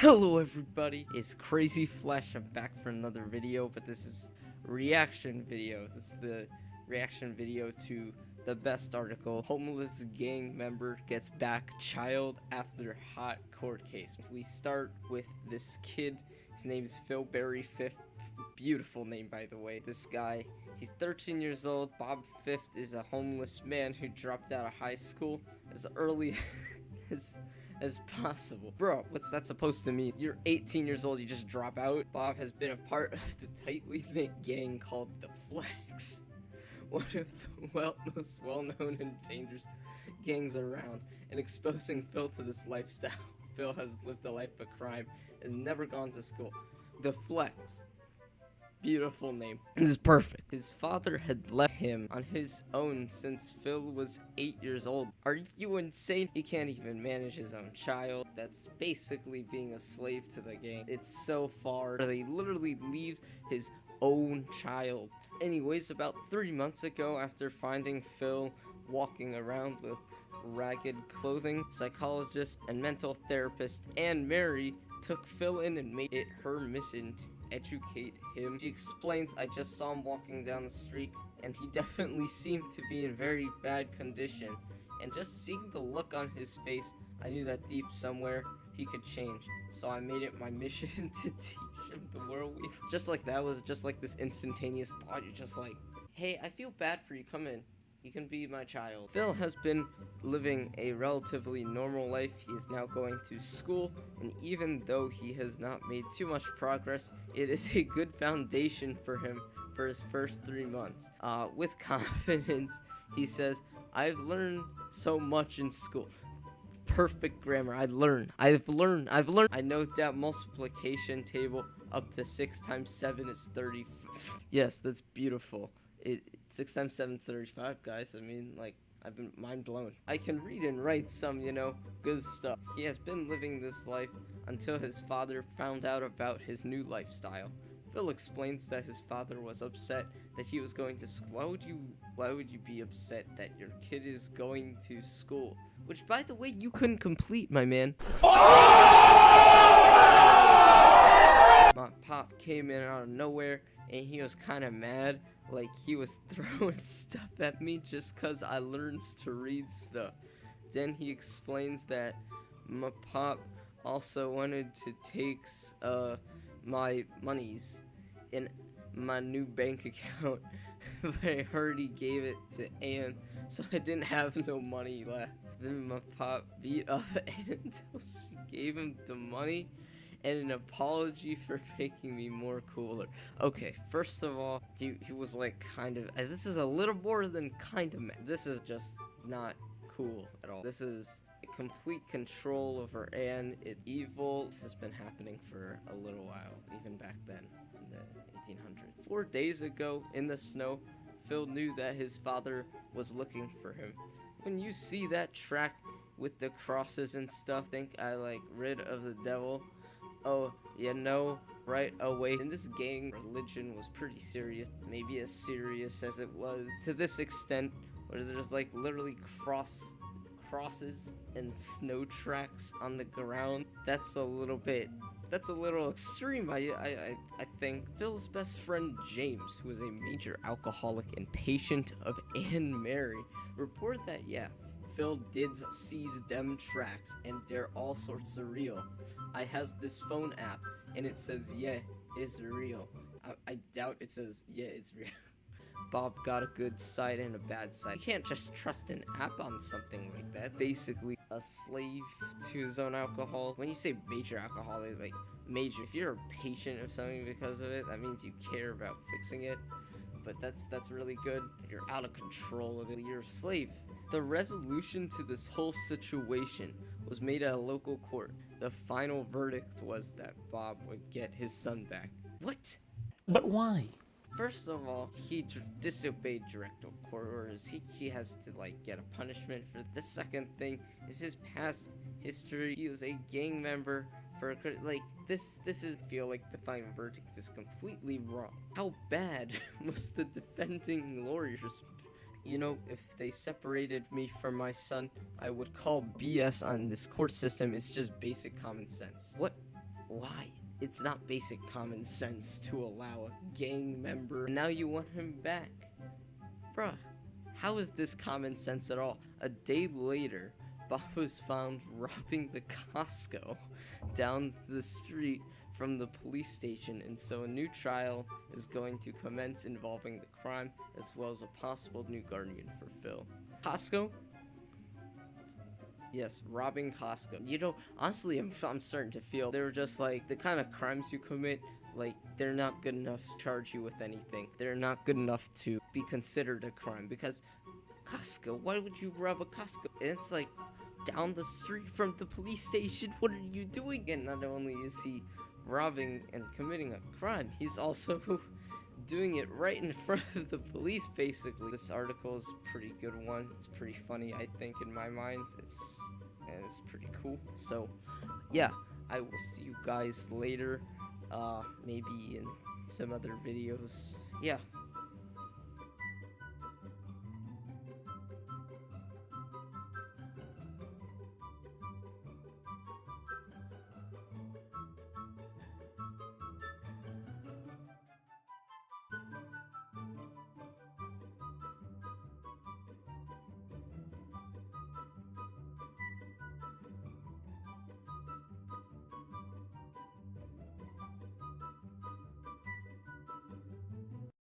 Hello everybody, it's Crazy Flash. I'm back for another video, but this is reaction video. This is the reaction video to the best article. Homeless gang member gets back child after hot court case. We start with this kid. His name is Phil Berry Fifth. Beautiful name, by the way. This guy, he's 13 years old. Bob Fifth is a homeless man who dropped out of high school as early as possible. Bro, what's that supposed to mean? You're 18 years old, you just drop out? Bob has been a part of the tightly knit gang called the Flex, one of the most well-known and dangerous gangs around, and exposing Phil to this lifestyle. Phil has lived a life of crime, has never gone to school. The Flex. Beautiful name. This is perfect. His father had left him on his own since Phil was 8 years old. Are you insane? He can't even manage his own child. That's basically being a slave to the gang. It's so far that he literally leaves his own child. Anyways, about 3 months ago, after finding Phil walking around with ragged clothing, psychologist and mental therapist Anne Mary took Phil in and made it her mission to educate him. She explains, I just saw him walking down the street and he definitely seemed to be in very bad condition, and just seeing the look on his face, I knew that deep somewhere he could change. So I made it my mission to teach him the world we just like that. Was just like this instantaneous thought. You're just like, hey, I feel bad for you, come in. You can be my child. Phil has been living a relatively normal life. He is now going to school, and even though he has not made too much progress, it is a good foundation for him for his first 3 months. With confidence, he says, I've learned so much in school. Perfect grammar. I've learned. I know that multiplication table up to 6 times 7 is 30. Yes, that's beautiful. 6 times 7 is 35, guys. I mean, like, I've been mind blown. I can read and write some, good stuff. He has been living this life until his father found out about his new lifestyle. Phil explains that his father was upset that he was going to school. Why would you be upset that your kid is going to school? Which, by the way, you couldn't complete, my man. My pop came in out of nowhere, and he was kind of mad. Like, he was throwing stuff at me just cause I learned to read stuff. Then he explains that my pop also wanted to take my monies in my new bank account, but I heard he gave it to Anne, so I didn't have no money left. Then my pop beat up Anne until she gave him the money and an apology for making me more cooler. Okay, first of all, he was like kind of, this is a little more than kind of, this is just not cool at all. This is complete control over Anne. It's evil. This has been happening for a little while, even back then in the 1800s. 4 days ago in the snow, Phil knew that his father was looking for him. When you see that track with the crosses and stuff, think I like rid of the devil. Oh, right away. In this gang, religion was pretty serious. Maybe as serious as it was to this extent, where there's like literally crosses and snow tracks on the ground. That's a little extreme, I think. Phil's best friend James, who is a major alcoholic and patient of Anne Mary, reported that Phil did seize them tracks, and they're all sorts of real. I has this phone app, and it says, it's real. I doubt it says, it's real. Bob got a good side and a bad side. You can't just trust an app on something like that. Basically, a slave to his own alcohol. When you say major alcoholic, like major, if you're a patient of something because of it, that means you care about fixing it. But that's really good. You're out of control of it. You're a slave. The resolution to this whole situation was made at a local court. The final verdict was that Bob would get his son back. What? But why? First of all, he disobeyed direct court orders. He has to get a punishment for. The second thing is his past history. He was a gang member for this is feel like the final verdict is completely wrong. How bad must the defending lawyers? If they separated me from my son, I would call BS on this court system. It's just basic common sense. What Why? It's not basic common sense to allow a gang member, and now you want him back. Bruh, how is this common sense at all? A day later, Bob was found robbing the Costco down the street from the police station, and so a new trial is going to commence involving the crime, as well as a possible new guardian for Phil. Costco? Yes, robbing Costco. You know, honestly, I'm starting to feel they're just like the kind of crimes you commit, like they're not good enough to charge you with anything. They're not good enough to be considered a crime because Costco, why would you rob a Costco? And it's like down the street from the police station. What are you doing? And not only is he robbing and committing a crime, he's also doing it right in front of the police, basically. This article is a pretty good one. It's pretty funny, I think, in my mind. It's pretty cool. So, yeah, I will see you guys later. Maybe in some other videos. Yeah.